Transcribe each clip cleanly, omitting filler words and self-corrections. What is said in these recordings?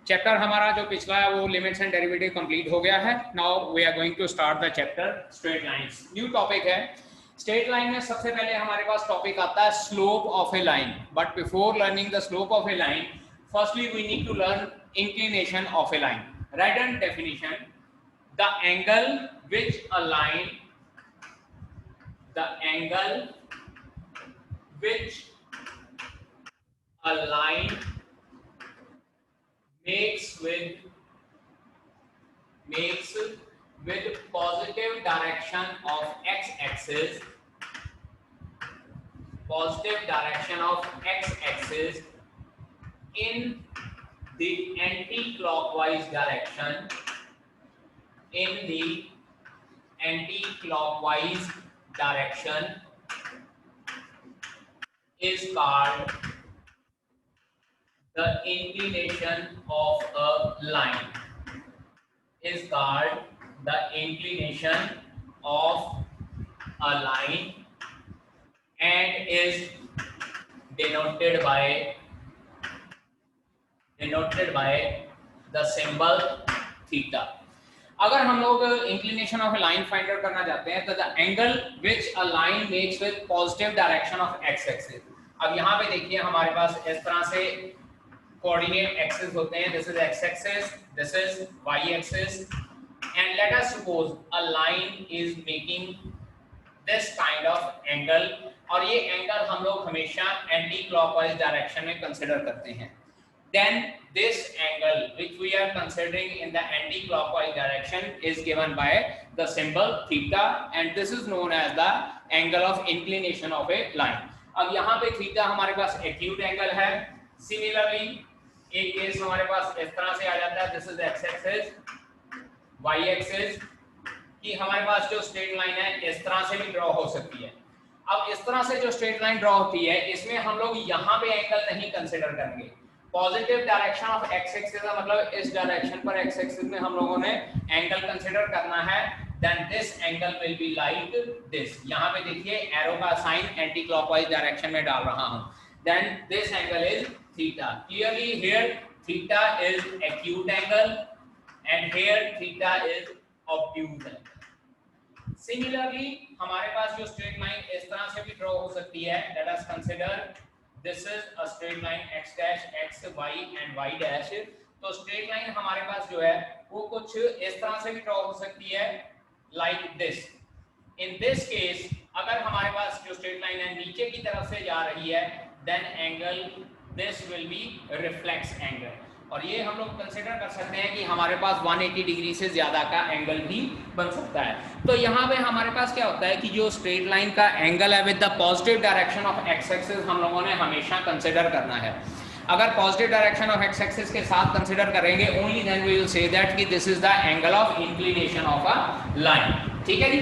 Chapter हमारा जो पिछला है वो लिमिट्स एंड डेरिवेटिव कंप्लीट हो गया है। Now we are going to start the chapter straight lines. New topic है स्ट्रेट लाइन में। सबसे पहले हमारे पास टॉपिक आता है slope of a line. But before learning the slope of a line, firstly we need to learn inclination of a line. Right and definition: the angle which a line which a line makes with positive direction of x-axis, in the anti-clockwise direction, is called the inclination of a line. And is denoted by the symbol theta. अगर हम लोग inclination of a line find out करना चाहते हैं तो the angle which a line makes with positive direction of x axis. अब यहाँ पे देखिए हमारे पास इस तरह से कोऑर्डिनेट एक्सिस होते हैं। This is x axis, this is y axis, and let us suppose a line is making this kind of angle, और ये एंगल हम लोग हमेशा एंटी क्लॉकवाइज डायरेक्शन में कंसीडर करते हैं। Then this angle which we are considering in the anti-clockwise direction is given by the symbol theta, and this is known as the angle of inclination of a line. अब यहाँ पे theta हमारे पास acute angle है। Similarly एक case हमारे पास इस तरह से आ जाता है, this is x axis, y axis, कि हमारे पास जो स्ट्रेट लाइन है इस तरह से भी ड्रॉ हो सकती है। अब इस तरह से जो स्ट्रेट लाइन ड्रॉ होती है इसमें हम लोग यहाँ पे एंगल नहीं कंसिडर करेंगे। Positive direction of x axis का मतलब इस डायरेक्शन पर एक्स एक्सिस में हम लोगों ने एंगल कंसीडर करना है। Then this angle will be like this. यहाँ पे देखिए एरो का साइन एंटी क्लॉकवाइज डायरेक्शन में डाल रहा हूँ। Then this angle is theta. Clearly here theta is acute angle and here theta is obtuse angle. Similarly हमारे पास जो स्ट्रेट लाइन इस तरह से भी ड्रॉ हो सकती है। Let us consider this is a straight line x dash, x, y and y dash। तो स्ट्रेट लाइन हमारे पास जो है वो कुछ इस तरह से भी ड्रॉ हो सकती है like this। in this case अगर हमारे पास जो स्ट्रेट लाइन है नीचे की तरफ से जा रही है then angle this will be reflex angle, और ये हम लोग कंसीडर कर सकते हैं कि हमारे पास 180 डिग्री से ज्यादा का एंगल भी बन सकता है। तो यहाँ पे हमारे पास क्या होता है कि जो स्ट्रेट लाइन का एंगल है with the positive direction of x axis हम लोगों ने हमेशा कंसीडर करना है। अगर positive direction of x axis के साथ कंसीडर करेंगे only then we will say that कि this is the angle of inclination of a line. ठीक है जी।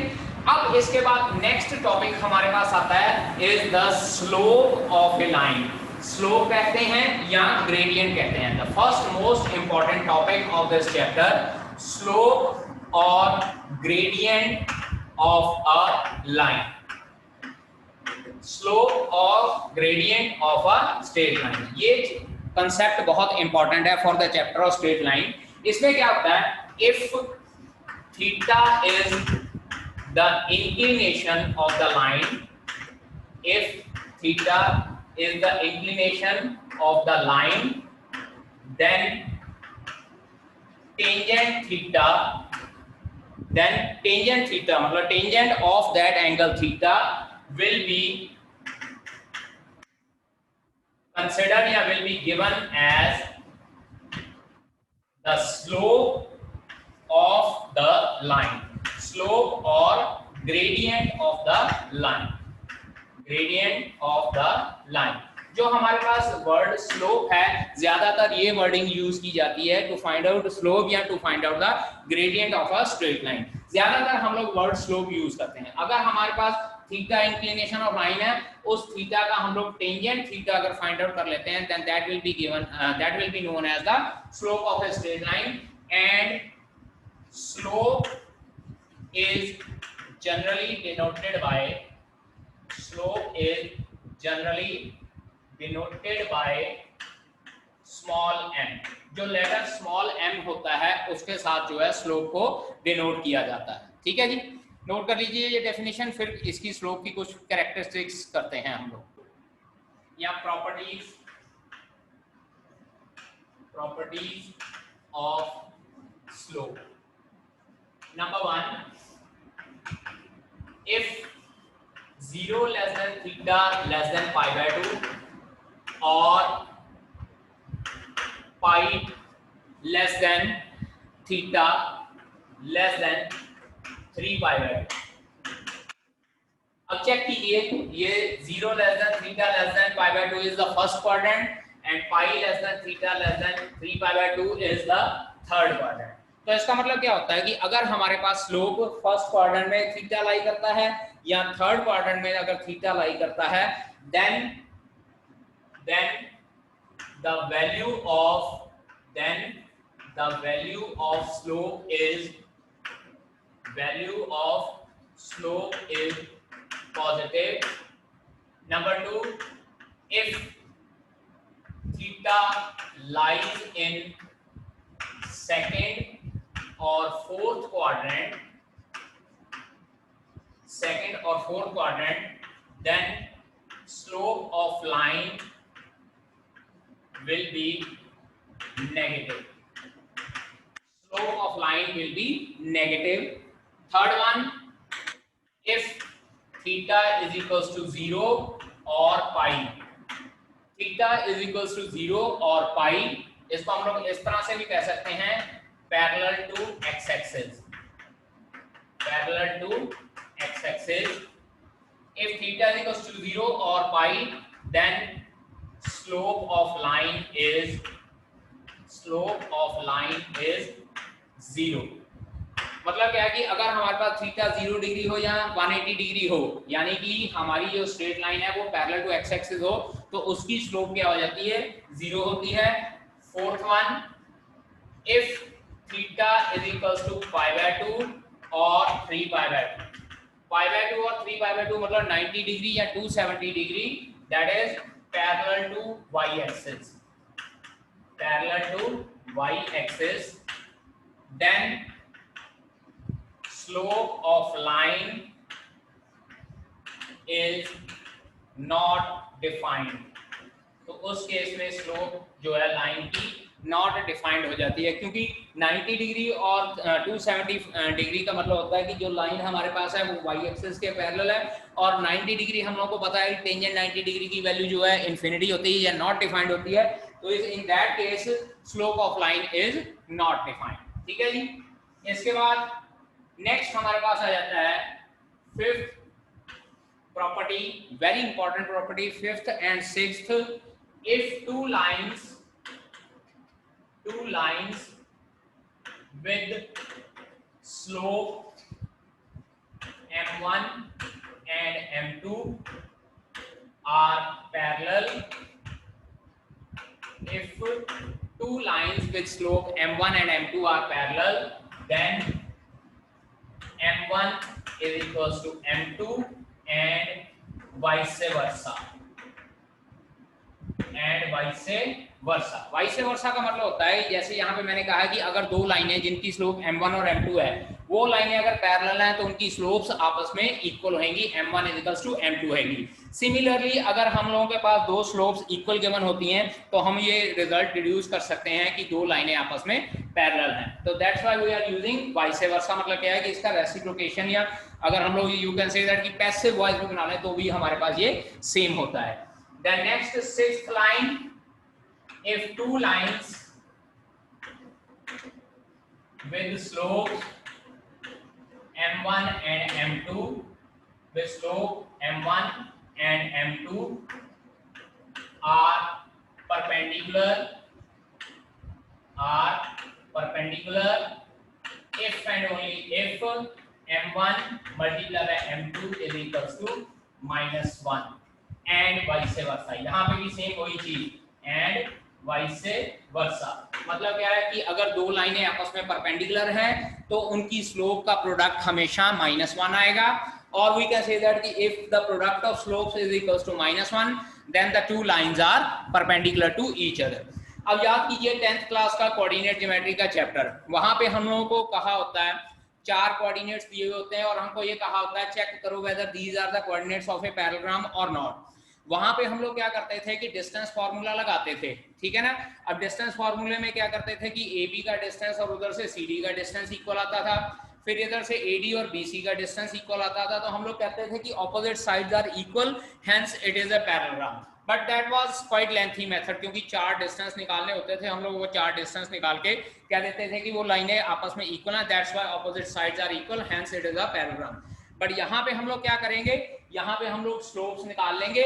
अब इसके बाद नेक्स्ट टॉपिक हमारे पास आता है is the slope of a line. Slope कहते हैं या ग्रेडियंट कहते हैं। The first most important topic of this chapter, slope और gradient of a line. Slope और gradient of a straight line, ये कंसेप्ट बहुत इंपॉर्टेंट है for the chapter of straight line. इसमें क्या होता है, if theta is the inclination of the line, if theta is the inclination of the line, then tangent theta मतलब tangent of that angle theta will be considered या will be given as the slope of the line, slope or gradient of the line, gradient of the line। जो हमारे पास word slope है ज्यादातर ये wording use की जाती है to find out slope या to find out the gradient of a straight line. ज्यादातर हम लोग वर्ड स्लोप यूज करते हैं। अगर हमारे पास थीटा इंक्लिनेशन ऑफ लाइन है, उस थीटा का हम लोग टेंजेंट थीटा अगर फाइंड आउट कर लेते हैं then that will be given, that will be known as the slope of a straight line. And slope is generally denoted by small small m, जो लेटर स्मॉल m होता है उसके साथ जो है स्लोप को डिनोट किया जाता है। ठीक है जी, नोट कर लीजिए ये डेफिनेशन, फिर इसकी स्लोप की कुछ कैरेक्टरिस्टिक्स करते हैं हम लोग, या properties of slope. Number 1, if 0 less than theta less than pi by 2 or pi less than theta less than 3 pi by 2। अब चेक कीजिए, ये 0 less than theta less than pi by 2 is the first quadrant and pi less than theta less than 3 pi by 2 is the third quadrant। तो इसका मतलब क्या होता है कि अगर हमारे पास स्लोप फर्स्ट क्वाड्रेंट में थीटा लाई करता है या थर्ड क्वाड्रेंट में अगर थीटा लाई करता है, then the value of slope is positive। Number 2, if theta lies in second or fourth quadrant, then slope of line will be negative। Third one, if theta is equals to 0 or pi, इसको हम लोग इस तरह से भी कह सकते हैं parallel to x axis. If theta is equals to 0 or pi, then slope of line is 0। मतलब क्या है कि अगर हमारे पास थीटा 0 डिग्री हो या 180 डिग्री हो, यानी कि हमारी जो स्ट्रेट लाइन है वो पैरेलल टू x एक्सिस हो, तो उसकी स्लोप क्या हो जाती है, 0 होती है। Fourth one, if theta is equals to pi by 2 और 3 pi by 2, pi by 2 और 3 pi by 2 मतलब 90 डिग्री या 270 degree, that is parallel to y axis, then slope of line is not defined। तो उस केस में slope जो है line की नॉट डिफाइंड हो जाती है, क्योंकि 90 डिग्री और 270 डिग्री का मतलब होता है कि जो लाइन हमारे पास है वो वाई एक्सिस के पैरेलल है, और 90 डिग्री हम लोग को पता है कि टेंजेंट 90 डिग्री की वैल्यू जो है इन्फिनिटी होती है या नॉट डिफाइंड होती है। तो in that case slope of line is not defined. ठीक है जी, इसके बाद नेक्स्ट हमारे पास आ जाता है fifth property, very important property, fifth and sixth. If two lines with slope m1 and m2 are parallel, if two lines with slope m1 and m2 are parallel, then m1 is equals to m2 and vice versa। Vice versa का मतलब होता है, जैसे यहाँ पे मैंने कहा कि अगर दो लाइनें जिनकी स्लोप m1 और m2 है, वो लाइनें अगर पैरेलल हैं तो उनकी स्लोप्स आपस में इक्वल होंगी, m1 इक्वल्स टू m2 होगी। सिमिलरली अगर हम लोगों के पास दो स्लोप्स इक्वल गिवन होती हैं तो हम ये रिजल्ट डिड्यूस कर सकते हैं कि दो लाइनें आपस में पैरेलल हैं। तो that's why we are using vice versa. मतलब क्या है कि इसका रेसिप्रोकेशन, या अगर हम लोग यू कैन से दैट कि पैसिव वॉइस भी बना लें तो भी हमारे पास ये सेम होता है। Then next, sixth line, if two lines with slope m1 and m2 are perpendicular, if and only if m1 multiplied by m2 is equals to -1 and vice versa। यहाँ पे भी सेम वही चीज, and vice versa। मतलब क्या है कि अगर दो लाइनें आपस में परपेंडिकुलर हैं तो उनकी स्लोप का प्रोडक्ट हमेशा -1 आएगा, और we can say that कि if the product of slopes is equals to -1 then the two lines are perpendicular to each other। अब याद कीजिए 10th क्लास का कोऑर्डिनेट ज्योमेट्री का चैप्टर, वहां पे हम लोगों को कहा होता है 4 कोऑर्डिनेट्स दिए हुए होते हैं और हमको ये कहा होता है चेक करो whether these are the coordinates of a parallelogram or not. वहां पे हम लोग क्या करते थे कि डिस्टेंस फार्मूला लगाते थे, ठीक है ना। अब डिस्टेंस फार्मूले में क्या करते थे कि ए बी का डिस्टेंस और उधर से सी डी का डिस्टेंस इक्वल आता था, फिर इधर से ए डी और बी सी का डिस्टेंस इक्वल आता था, तो हम लोग कहते थे कि opposite sides are equal hence it is a parallelogram. But that was quite lengthy method, क्योंकि 4 डिस्टेंस निकालने होते थे, हम लोग वो 4 डिस्टेंस निकाल के क्या देते थे कि वो लाइनें आपस में इक्वल हैं, that's why opposite sides are equal hence it is a parallelogram. But यहाँ पे हम लोग क्या करेंगे, यहाँ पे हम लोग स्लोप्स निकाल लेंगे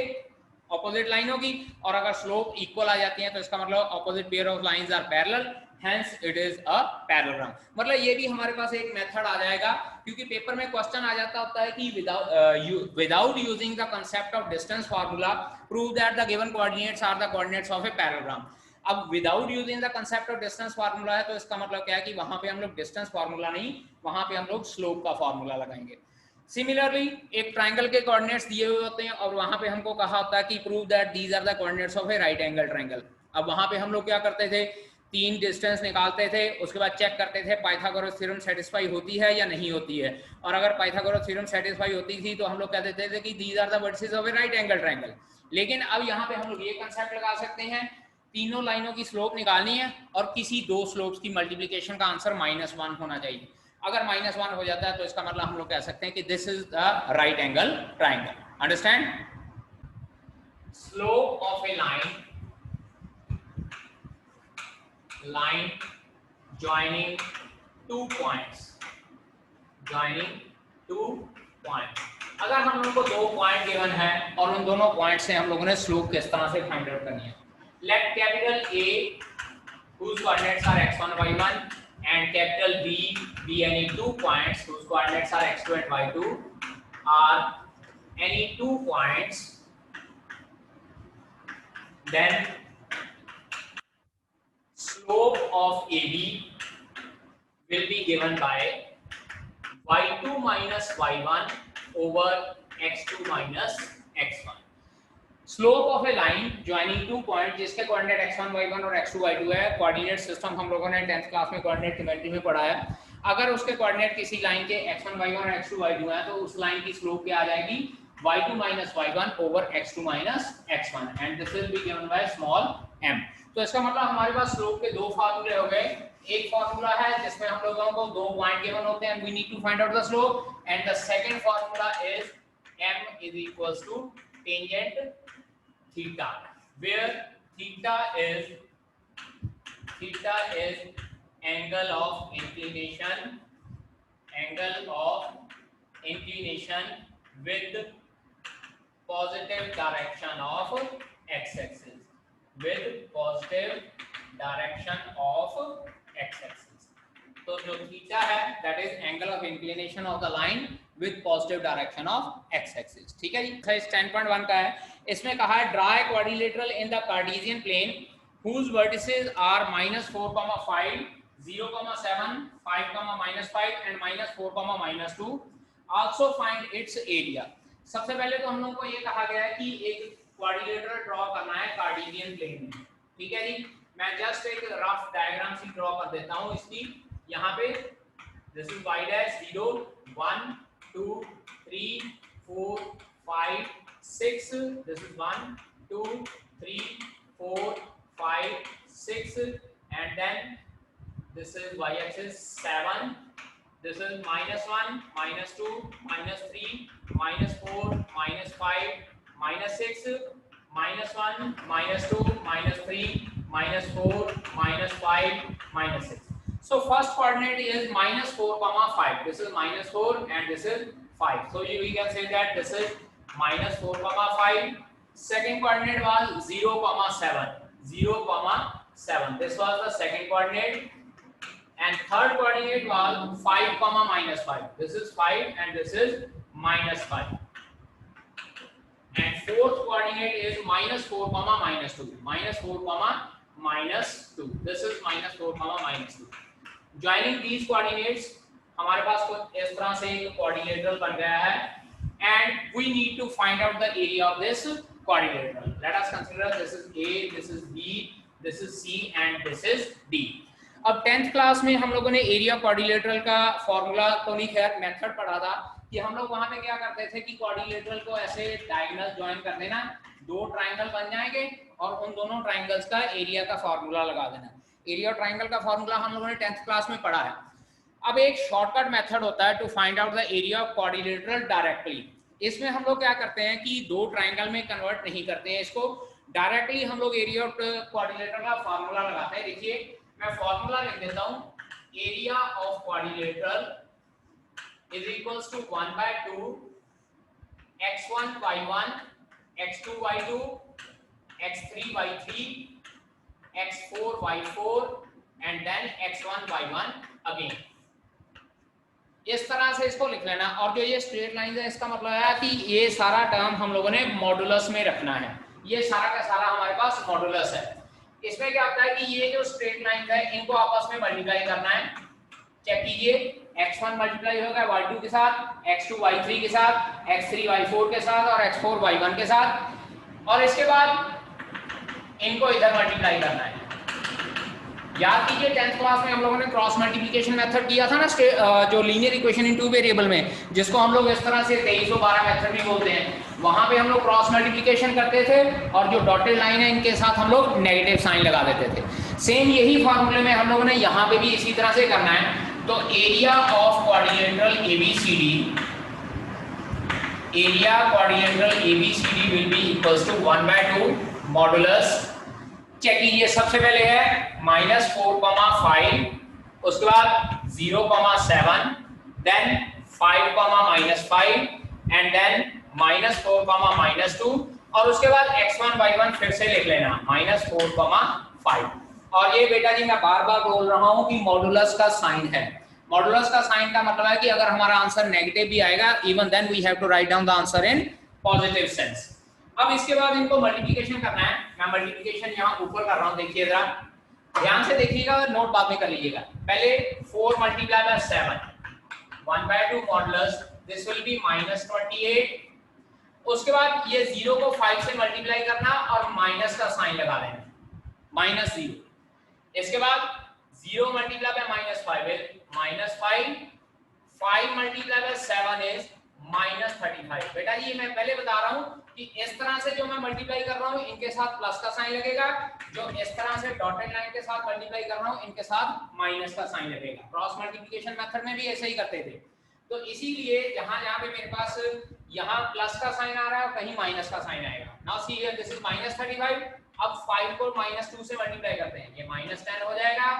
ऑपोजिट लाइनों की, और अगर स्लोप इक्वल आ जाती है तो इसका मतलब opposite pair of lines are parallel, hence it is a parallelogram। मतलब ये भी हमारे पास एक मेथड आ जाएगा, क्योंकि पेपर में क्वेश्चन आ जाता होता है कि without using the concept of distance formula prove that the given coordinates are the coordinates of a parallelogram। अब without using the concept of distance formula है, तो इसका मतलब क्या है कि वहां पे हम लोग डिस्टेंस फार्मूला नहीं, वहां पे हम लोग स्लोप का फार्मूला लगाएंगे। सिमिलरली एक ट्राइंगल के कोऑर्डिनेट्स दिए हुए होते हैं और वहां पे हमको कहा होता है कि prove that these are the coordinates of a right angle triangle. अब वहां पे हम लोग क्या करते थे, 3 डिस्टेंस निकालते थे, उसके बाद चेक करते थे पाइथागोरस थ्योरम सेटिस्फाई होती है या नहीं होती है, और अगर पाइथागोरस थ्योरम सेटिस्फाई होती थी तो हम लोग कहते थे कि these are the vertices of a right angle triangle. लेकिन अब यहाँ पे हम लोग ये कंसेप्ट लगा सकते हैं, तीनों लाइनों की स्लोप निकालनी है और किसी 2 स्लोप्स की मल्टीप्लिकेशन का आंसर -1 होना चाहिए। अगर -1 हो जाता है तो इसका मतलब हम लोग कह सकते हैं कि this is the right angle triangle. Understand? Slope of a line joining 2 points, अगर हम लोगों को 2 पॉइंट गिवन है और उन दोनों पॉइंट से हम लोगों ने स्लोप किस तरह से फाइंड आउट करनी है। Let capital A whose coordinates are x1 y1 and capital B be any 2 points whose coordinates are x2 and y2 are any 2 points, then slope of AB will be given by y2 minus y1 over x2 minus x1। Slope of a line joining 2 point जिसके coordinate x1 y1 और x2 y2 है, coordinate system हम लोगों ने 10th class में coordinate geometry में पढ़ा है। अगर उसके कोऑर्डिनेट किसी लाइन के x1 y1 और x2 y2 है तो उस लाइन की स्लोप क्या आ जाएगी, y2 minus y1 over x2 minus x1 and this will be given by small m। तो इसका मतलब हमारे पास स्लोप के 2 फार्मूले हो गए। एक फार्मूला है जिसमें हम लोगों को 2 पॉइंट गिवन होते हैं, we need to find out the slope, and the second formula is m is equals to tangent theta, where theta is angle of inclination with positive direction of x-axis, तो जो theta है that is angle of inclination of the line with positive direction of x axis. ठीक है जी। 10.1 का है, इसमें कहा है draw a quadrilateral in the Cartesian plane whose vertices are -4,5, 0,7, 5,-5 and -4,-2, also find its area। सबसे पहले तो हम लोगों को ये कहा गया है कि एक क्वाड्रिलेटरल ड्रॉ करना है कार्टेशियन प्लेन में। ठीक है जी, मैं जस्ट एक रफ डायग्राम सी ड्रॉ कर देता हूँ इसकी। यहाँ पे this is y dash 0 1 2 3 4 5 6, this is 1 2 3 4 5 6 and then this is y axis 7, this is -1 -2 -3 -4 -5 -6 -1 -2 -3 -4 -5 -6। So first coordinate is -4,5, this is -4 and this is 5, so we can say that this is -4,5. second coordinate was 0,7, 0,7, this was the second coordinate, and third coordinate was 5,-5, this is 5 and this is -5, and fourth coordinate is -4,-2, -4,-2, this is -4,-2। Joining these coordinates हमारे पास कुछ इस तरह से एक quadrilateral बन गया है, and we need to find out the area of this quadrilateral। Let us consider this is A, this is B, this is C and this is D. अब 10th क्लास में हम लोगों ने एरिया क्वाड्रिलेटरल का formula तो नहीं, खैर method पढ़ा था कि हम लोग वहां पे क्या करते थे कि क्वाड्रिलेटरल को ऐसे डायगोनल ज्वाइन कर देना, दो ट्राइंगल बन जाएंगे और उन दोनों ट्राइंगल्स का एरिया का फॉर्मूला लगा देना। एरिया ट्राइंगल का फॉर्मूला हम लोगों ने 10th क्लास में पढ़ा है। अब एक शॉर्टकट मेथड होता है to find out the area of quadrilateral directly. इसमें हम लोग क्या करते हैं कि दो ट्राइंगल में कन्वर्ट नहीं करते हैं इसको, डायरेक्टली हम लोग एरिया ऑफ क्वाड्रिलेटरल का फॉर्मूला लगाते हैं। देखिए मैं फॉर्मूला लिख देता हूं, area of quadrilateral is equals to 1/2 x1 y1 x2 y2 x3 y3 x4 y4 and then x1 y1 again. इस तरह से इसको लिख लेना। और जो ये स्ट्रेट लाइन है इसका मतलब है कि ये सारा टर्म हम लोगों ने मॉडुलस में रखना है, ये सारा का सारा हमारे पास मॉडुलस है। इसमें क्या होता है कि ये जो स्ट्रेट लाइन है इनको आपस में मल्टीप्लाई करना है। चेक कीजिए, x1 मल्टीप्लाई होगा y2 के साथ, x2 y3 के साथ, x3 y4 के साथ और x4 y1 के साथ, और इसके बाद इनको इधर मल्टीप्लाई करना है। याद कीजिए 10th क्लास में हम लोगों ने क्रॉस मल्टीप्लिकेशन मेथड किया था ना, जो linear equation in two variable में, जिसको हम लोग इस तरह से 2312 मेथड भी बोलते हैं। वहां पे हम लोग क्रॉस मल्टीप्लिकेशन करते थे और जो डॉटेड लाइन है इनके साथ हम लोग नेगेटिव साइन लगा देते थे। सेम यही फॉर्मूले में हम लोगों ने यहाँ पे भी इसी तरह से करना है। तो area of quadrilateral ABCD, area quadrilateral ABCD will be equals to 1/2 modulus. Check कीजिए, सबसे पहले है -4,5, उसके बाद 0,7, देन 5,-5 एंड देन -4,-2, और उसके बाद x1 y1 फिर से लिख लेना -4,5। और ये बेटा जी मैं बार बार बोल रहा हूं कि मॉडुलस का साइन है। मॉडुलस का साइन का मतलब है कि अगर हमारा आंसर नेगेटिव भी आएगा, even then we have to write down the answer in positive sense. अब इसके बाद इनको मल्टीप्लिकेशन करना है। मैं मल्टीप्लिकेशन यहाँ ऊपर कर रहा हूँ, देखिए जरा ध्यान से देखिएगा, नोट बाद में कर लीजिएगा। पहले 4 multiply bye 7, 1/2 modulus, this will B -28। उसके बाद ये 0 को 5 से मल्टीप्लाई करना और माइनस का साइन लगा देना, -0। इसके बाद 0 multiply by -5 is -5, 5 multiply by 7 is -35। बेटा जी मैं पहले बता रहा हूँ कि इस तरह से जो मैं मल्टीप्लाई कर रहा हूँ इनके साथ प्लस का साइन लगेगा, जो इस तरह से डॉटेड लाइन के साथ मल्टीप्लाई कर रहा हूँ इनके साथ माइनस का साइन लगेगा। क्रॉस मल्टीप्लिकेशन मेथड में भी ऐसे ही करते थे। तो इसीलिए जहां जहां पे मेरे पास यहाँ प्लस का साइन आ रहा है और कहीं माइनस का साइन आएगा। Now see here this is -35। अब 5 को -2 से मल्टीप्लाई करते हैं, ये -10 हो जाएगा,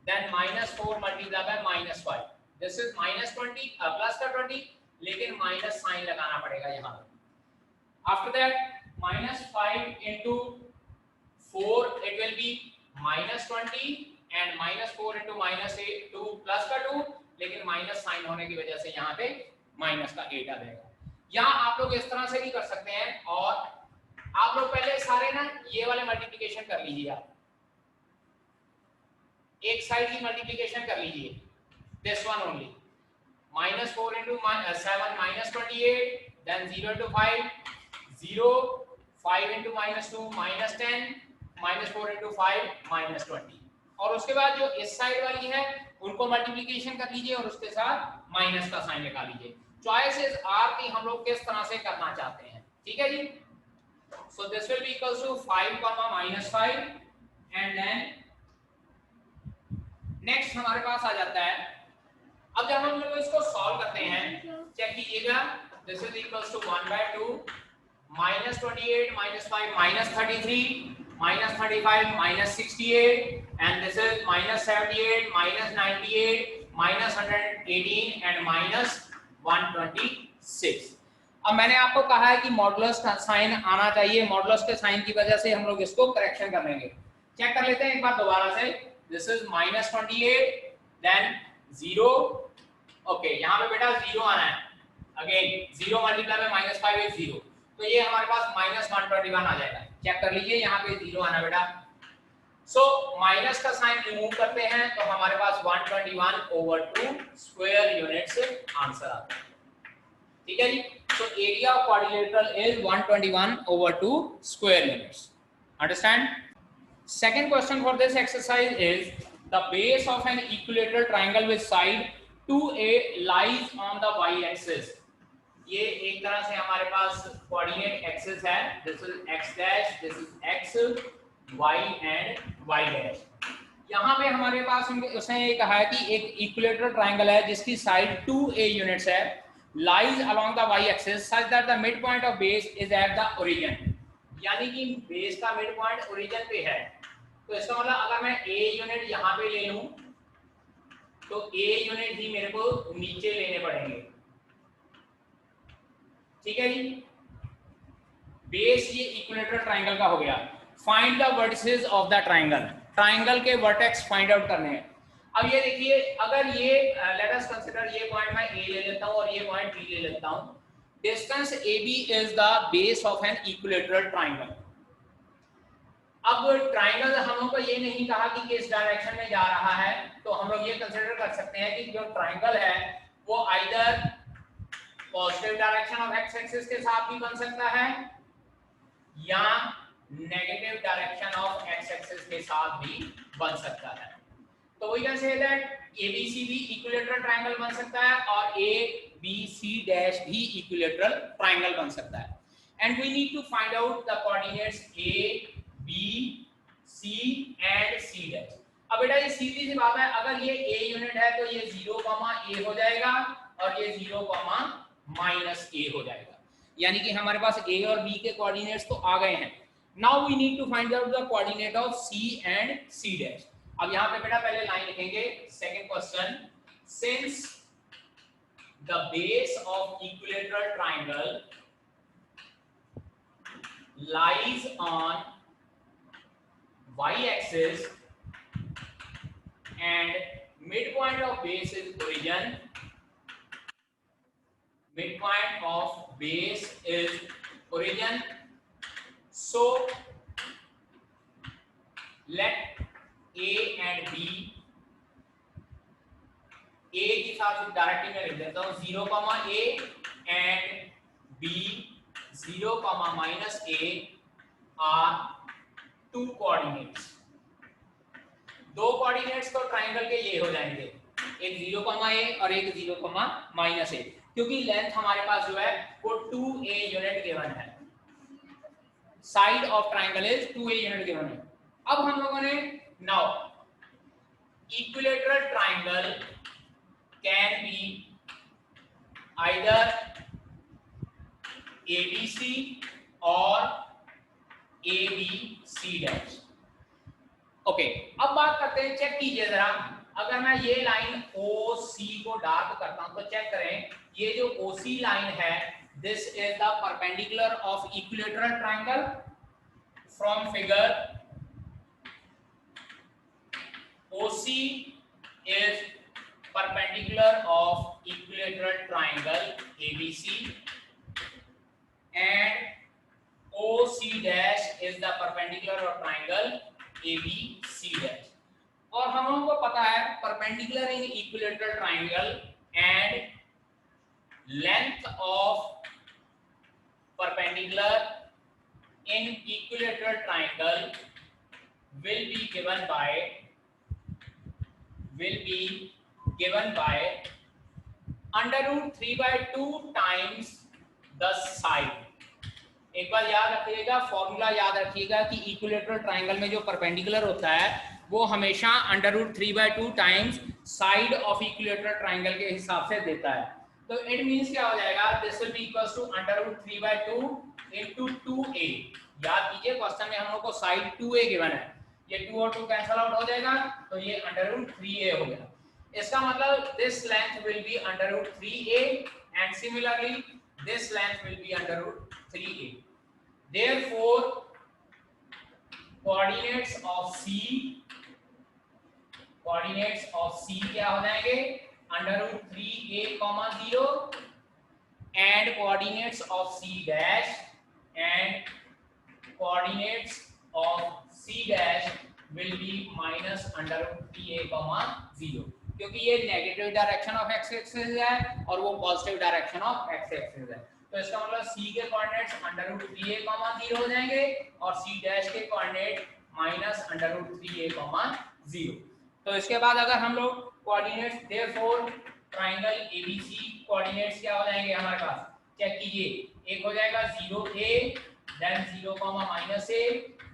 then -4 multiply by -5, this is -20 plus का 20, लेकिन माइनस साइन लगाना पड़ेगा यहाँ पे। After that -5 into 4 it will be -20 and -4 into -8 2 plus का 2, लेकिन माइनस साइन होने की वजह से यहाँ पे माइनस का 8 आ जाएगा। यहाँ आप लोग इस तरह से भी कर सकते हैं, और आप लोग पहले सारे ना ये वाले मल्टीप्लिकेशन कर लीजिए। आप एक साइड की मल्टीप्लिकेशन कर लीजिए, this one only, -4 into 7 -28, then 0 into 5 0, 5 into -2 -10, -4 into 5 -20, और उसके बाद जो इस साइड वाली है उनको मल्टीप्लिकेशन कर लीजिए और उसके साथ माइनस का साइन लगा लीजिए। चॉइसेस आर की हम लोग किस तरह से करना चाहते हैं, ठीक है जी। So this will be equals to 5, -5 and then next हमारे पास आ जाता है। अब जब हम लोग इसको सॉल्व करते हैं, चेक कीजिएगा, this is equals to 1/2 -28 -5 -33 -35 -68 and this is -78 -98 -118 and -126। अब मैंने आपको कहा है कि मॉडुलस का साइन आना चाहिए, मॉडुलस के साइन की वजह से हम लोग इसको करेक्शन कर लेंगे। चेक कर लेते हैं एक बार दोबारा से, दिस इज -28 देन 0, ओके यहाँ पे बेटा 0 आना है, अगेन 0 मल्टीप्लाई बाय -5 इज 0, तो ये हमारे पास -121 आ जाएगा। चेक कर लीजिए यहाँ पे 0 आना बेटा। सो माइनस का साइन रिमूव करते हैं तो हमारे पास 121/2 स्क्वायर यूनिट्स आंसर आता है, ठीक है जी। So area of quadrilateral is 121/2 square units, understand. Second question for this exercise is the base of an equilateral triangle with side 2a lies on the y-axis. ये एक तरह से हमारे पास कोऑर्डिनेट एक्सिस है. This is x dash, this is x, y and y dash. यहाँ पे हमारे पास उसने ये कहा है कि एक इक्विलेटरल ट्रायंगल है जिसकी साइड 2a यूनिट्स है, lies along the y-axis such that the midpoint of base is at the origin. यानी कि बेस का मिड पॉइंट ओरिजिन पे है. तो इसका मतलब अगर मैं a यूनिट यहाँ पे ले लूं तो a यूनिट ही मेरे को नीचे लेने पड़ेंगे. ठीक है जी. बेस ये इक्विलेटरल ट्रायंगल का हो गया. Find the vertices of the triangle. Triangle के वर्टेक्स फाइंड आउट करने हैं. अब ये देखिए, अगर ये लेट अस कंसीडर ये पॉइंट मैं a ले लेता हूं और ये पॉइंट b ले लेता हूं. Distance AB is the base of an equilateral triangle. अब ट्रायंगल हम लोग को ये नहीं कहा कि किस डायरेक्शन में जा रहा है, तो हम लोग ये कंसीडर कर सकते हैं कि जो ट्रायंगल है वो either positive direction of x axis के साथ भी बन सकता है या negative direction of x axis के साथ भी बन सकता है. तो we can say that ABC भी इक्विलेटरल ट्रायंगल बन सकता है और ABC डैश भी इक्विलेटरल ट्रायंगल बन सकता है. And we need to find out the coordinates A, B, C and C dash. अब बेटा ये सीधी सी बात है, अगर ये A यूनिट है तो ये 0, A हो जाएगा और ये 0, -a हो जाएगा. यानी कि हमारे पास A और B के कोऑर्डिनेट्स तो आ गए हैं. Now we need to find out the coordinate of C and C dash. अब यहाँ पे बेटा पहले लाइन लिखेंगे. Second question, since the base of equilateral triangle lies on y-axis and midpoint of base is origin. Midpoint of base is origin. So let A and B, A के साथ directly मैं लिख देता हूँ 0, A and B 0, -a are two coordinates. दो coordinates तो triangle के ये हो जाएंगे, एक 0, a और एक 0, -a, क्योंकि लेंथ हमारे पास जो है वो 2a यूनिट गिवन है. Side of triangle is 2a unit given है. अब हम लोगों ने now equilateral triangle can be either ABC और ABC डैश. ओके, अब बात करते हैं, चेक कीजिए जरा. अगर मैं ये लाइन OC को डार्क करता हूं तो चेक करें, ये जो OC लाइन है this is the perpendicular of equilateral triangle. From figure OC is perpendicular of equilateral triangle ABC and OC dash is the perpendicular of triangle ABC dash. और हम लोगों को पता है perpendicular in equilateral triangle and length of perpendicular in equilateral triangle will be given by √3/2 times the side. एक बार याद रखिएगा, formula याद रखिएगा कि इक्विलेटरल ट्रायंगल में जो परपेंडिकुलर होता है वो हमेशा √3/2 times side of equilateral triangle के हिसाब से देता है. तो इट मींस क्या हो जाएगा, this will be equals to √3/2 into 2a. याद कीजिए क्वेश्चन में हम लोग को साइड 2a गिवन है, ये 2 और 2 कैंसिल आउट हो जाएगा तो ये √3a हो गया. इसका मतलब this length will be √3a and similarly this length will be √3a. Therefore coordinates of C क्या हो जाएंगे, √3a, 0 and coordinates of C dash and coordinates of C dash will be -√3a, 0, क्योंकि ये negative direction of x axis है और वो positive direction of x axis है. तो इसका मतलब C के कोऑर्डिनेट्स √3a, 0 हो जाएंगे और C डैश के coordinate minus under root 3a comma 0। तो इसके बाद अगर हम लोग coordinates therefore triangle ABC coordinates क्या हो जाएंगे हमारे पास, चेक कीजिए। एक हो जाएगा 0a, then 0 minus a,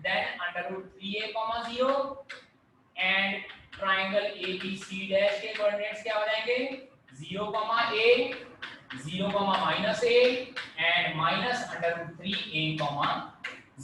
then under root 3a 0 and triangle ABC dash के कोऑर्डिनेट्स क्या हो जाएंगे 0 a, 0 minus a and minus under root 3a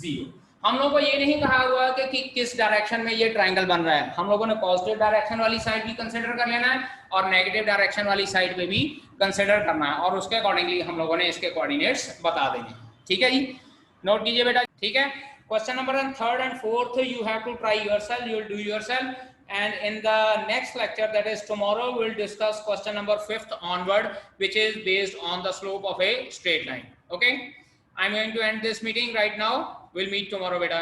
0। हम लोगों को ये नहीं कहा हुआ है कि किस डायरेक्शन में ये ट्रायंगल बन रहा है, हम लोगों ने पॉजिटिव डायरेक्शन वाली साइड भी कंसीडर कर लेना है और नेगेटिव डायरेक्शन वाली साइड पे भी कंसीडर करना है और उसके अकॉर्डिंगली हम लोगों ने इसके कोऑर्डिनेट्स बता देंगे। ठीक है जी, नोट कीजिए बेटा। ठीक है, question number 3rd and 4th you have to try yourself, you will do yourself, and in the next lecture, that is tomorrow, we will discuss question number 5th onward, which is based on the slope of a straight line. Okay, I'm going to end this meeting right now. We'll meet tomorrow beta.